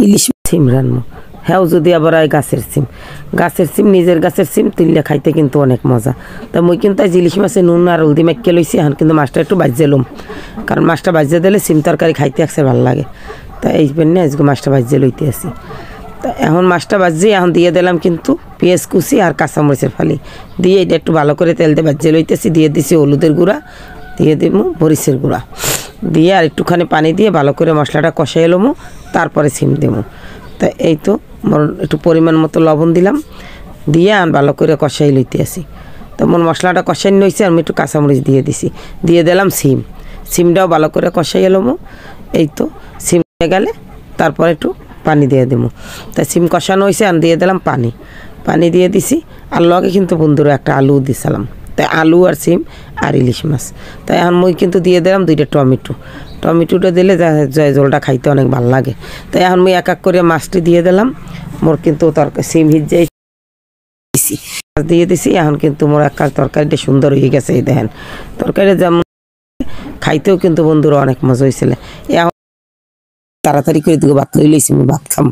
ইলিশ সিম রান্না, হ্যাঁ যদি আবার হয় গাছের সিম নিজের গাছের সিম তুললে খাইতে কিন্তু অনেক মজা। তা মুই কিন্তু আজ ইলিশ মাছে নুন আর হলদি মাখিয়ে লইছি, এখন কিন্তু মাছটা একটু বাজিয়ে লম, কারণ মাছটা বাজিয়ে দিলে সিম তরকারি খাইতে আসছে ভালো লাগে। তা এই জন্য আজকে মাছটা বাজিয়ে লইতে আসি। তা এখন মাছটা বাজিয়ে এখন দিয়ে দিলাম কিন্তু পেঁয়াজ কুচি আর কাঁচামরিচের ফালি দিয়ে এটা একটু ভালো করে তেল দিয়ে বাজিয়ে লইতেছি। দিয়ে দিছি হলুদের গুঁড়া, দিয়ে দিব মরিচের গুঁড়া, দিয়ে আর একটুখানি পানি দিয়ে ভালো করে মশলাটা কষাই এলোমো, তারপরে সিম দেবো। তা এই তো মোর একটু পরিমাণ মতো লবণ দিলাম, দিয়ে আর ভালো করে কষাই লইতে আসি। তো মোর মশলাটা কষাই নইছে, আমি একটু কাঁচামরিচ দিয়ে দিছি, দিয়ে দিলাম সিমটাও ভালো করে কষাই এলোমো। এই তো সিম হয়ে গেলে তারপরে একটু পানি দিয়ে দেবো। তা সিম কষানো হয়েছে, আর দিয়ে দিলাম পানি দিয়ে দিছি। আর লগে কিন্তু বন্ধুরা একটা আলু দিছিলাম, তাই আলু আর সিম আর ইলিশ মাছ। তাই এখন মই কিন্তু দিয়ে দিলাম 2টা টমেটোটা দিলে জলটা খাইতে অনেক ভালো লাগে। তাই এখন মই এক এক করে মাছটি দিয়ে দিলাম। মোর কিন্তু তরকারি সিম হিজাই দিয়ে দিছি। এখন কিন্তু মোর এক তরকারিটা সুন্দর হয়ে গেছে। এই দেখেন তরকারি যেমন খাইতেও কিন্তু বন্ধুরা অনেক মজা হয়েছিল। এখন তাড়াতাড়ি করে দিকে ভাত লই লইছি, আমি ভাত খাম।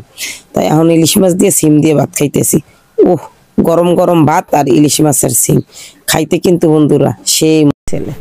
তাই এখন ইলিশ মাছ দিয়ে সিম দিয়ে ভাত খাইতেছি। ওহ, গরম গরম ভাত আর ইলিশ মাছের সিম খাইতে কিন্তু বন্ধুরা সেই ছেলে।